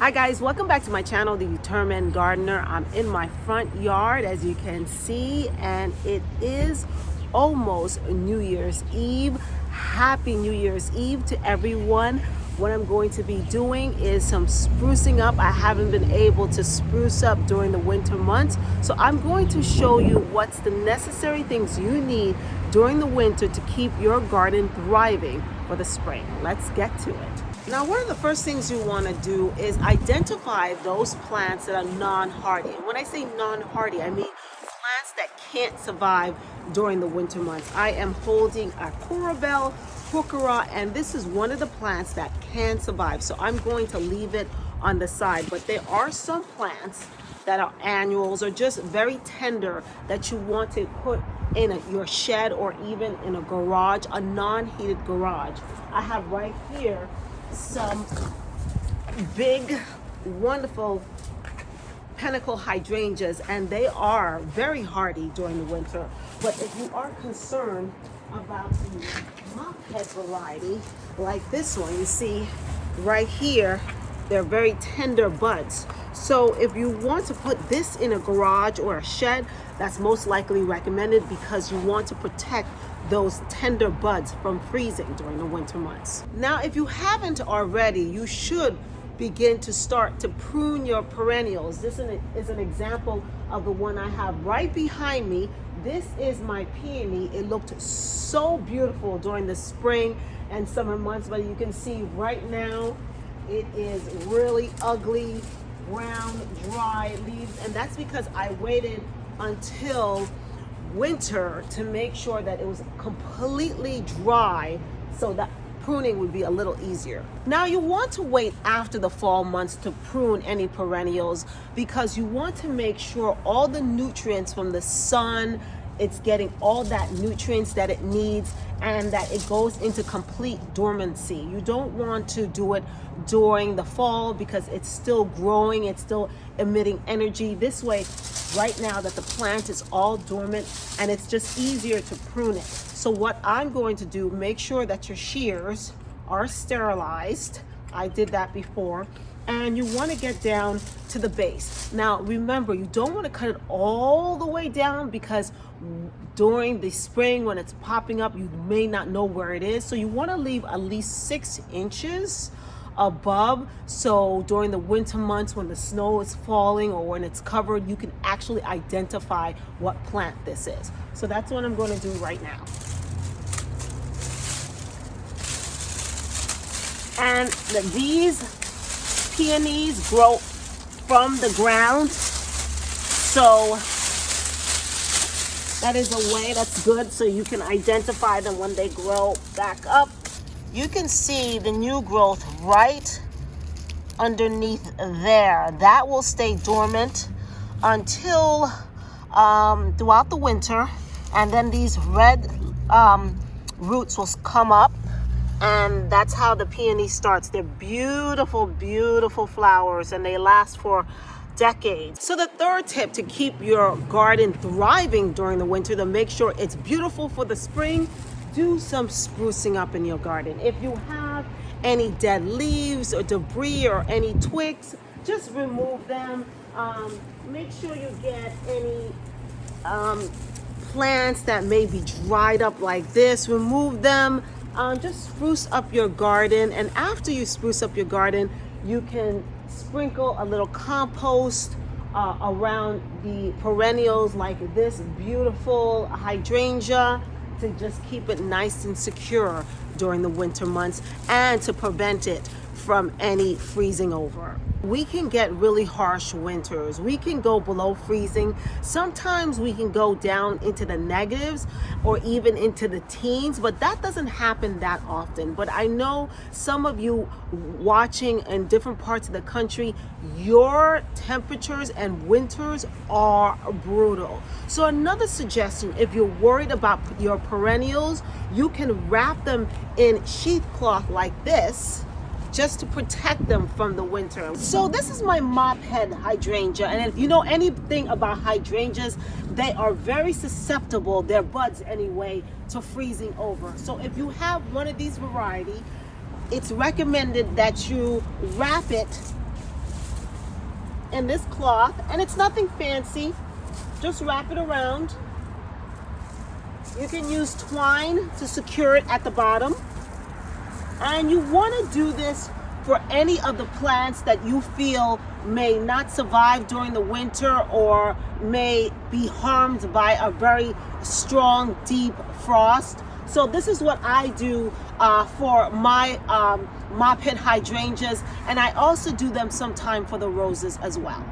Hi guys, welcome back to my channel, The Determined Gardener. I'm in my front yard as you can see, and it is almost New Year's Eve. Happy New Year's Eve to everyone. What I'm going to be doing is some sprucing up. I haven't been able to spruce up during the winter months, so I'm going to show you what's the necessary things you need during the winter to keep your garden thriving for the spring. Let's get to it. Now, one of the first things you want to do is identify those plants that are non-hardy. And when I say non-hardy, I mean plants that can't survive during the winter months. I am holding a Corabelle Heuchera, and this is one of the plants that can survive. So I'm going to leave it on the side. But there are some plants that are annuals or just very tender that you want to put in your shed or even in a garage, a non-heated garage. I have right here some big, wonderful panicle hydrangeas, and they are very hardy during the winter. But if you are concerned about the mophead variety, like this one, you see right here, they're very tender buds. So if you want to put this in a garage or a shed, that's most likely recommended because you want to protect those tender buds from freezing during the winter months. Now, if you haven't already, you should begin to start to prune your perennials. This is an example of the one I have right behind me. This is my peony. It looked so beautiful during the spring and summer months, but you can see right now it is really ugly, brown, dry leaves, and that's because I waited until winter to make sure that it was completely dry so that pruning would be a little easier. Now, you want to wait after the fall months to prune any perennials because you want to make sure all the nutrients from the sun, it's getting all that nutrients that it needs and that it goes into complete dormancy. You don't want to do it during the fall because it's still growing, it's still emitting energy. This way, right now that the plant is all dormant, and it's just easier to prune it. So what I'm going to do, make sure that your shears are sterilized. I did that before. And you want to get down to the base. Now, remember, you don't want to cut it all the way down because during the spring when it's popping up, you may not know where it is. So you want to leave at least 6 inches above, so during the winter months when the snow is falling or when it's covered, you can actually identify what plant this is. So that's what I'm going to do right now. And these peonies grow from the ground, so that is a way that's good so you can identify them when they grow back up. You can see the new growth right underneath there. That will stay dormant until throughout the winter, and then these red roots will come up, and that's how the peony starts. They're beautiful, beautiful flowers, and they last for decades. So the third tip to keep your garden thriving during the winter, to make sure it's beautiful for the spring, do some sprucing up in your garden. If you have any dead leaves or debris or any twigs, just remove them. Make sure you get any plants that may be dried up like this, remove them. Just spruce up your garden, and after you spruce up your garden, you can sprinkle a little compost around the perennials like this beautiful hydrangea to just keep it nice and secure during the winter months and to prevent it from any freezing over. We can get really harsh winters. We can go below freezing. Sometimes we can go down into the negatives or even into the teens, but that doesn't happen that often. But I know some of you watching in different parts of the country, your temperatures and winters are brutal. So another suggestion, if you're worried about your perennials, you can wrap them in sheath cloth like this, just to protect them from the winter. So this is my mophead hydrangea, and if you know anything about hydrangeas, they are very susceptible, their buds anyway, to freezing over. So if you have one of these variety, it's recommended that you wrap it in this cloth, and it's nothing fancy. Just wrap it around. You can use twine to secure it at the bottom. And you want to do this for any of the plants that you feel may not survive during the winter or may be harmed by a very strong, deep frost. So this is what I do for my mop pit hydrangeas, and I also do them sometime for the roses as well.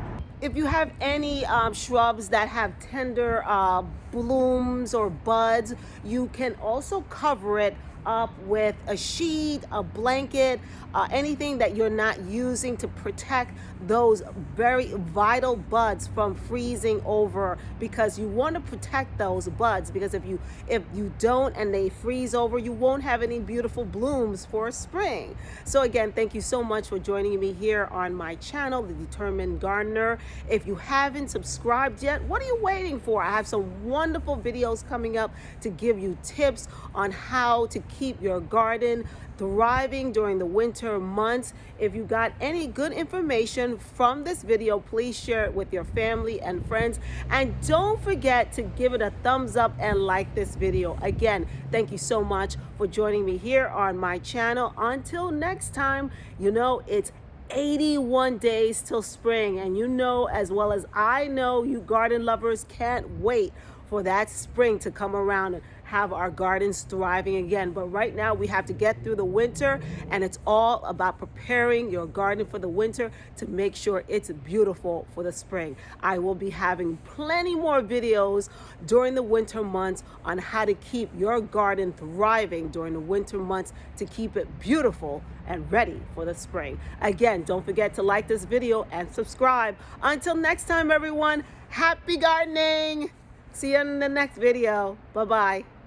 If you have any shrubs that have tender blooms or buds, you can also cover it up with a sheet, a blanket, anything that you're not using to protect those very vital buds from freezing over, because you want to protect those buds, because if you don't and they freeze over, you won't have any beautiful blooms for spring. So again, thank you so much for joining me here on my channel, The Determined Gardener. If you haven't subscribed yet, what are you waiting for? I have some wonderful videos coming up to give you tips on how to keep your garden thriving during the winter months. If you got any good information from this video, please share it with your family and friends. And don't forget to give it a thumbs up and like this video. Again, thank you so much for joining me here on my channel. Until next time, you know, it's 81 days till spring, and you know as well as I know, you garden lovers can't wait for that spring to come around and have our gardens thriving again. But right now we have to get through the winter, and it's all about preparing your garden for the winter to make sure it's beautiful for the spring. I will be having plenty more videos during the winter months on how to keep your garden thriving during the winter months to keep it beautiful and ready for the spring. Again, don't forget to like this video and subscribe. Until next time, everyone, happy gardening. See you in the next video. Bye-bye.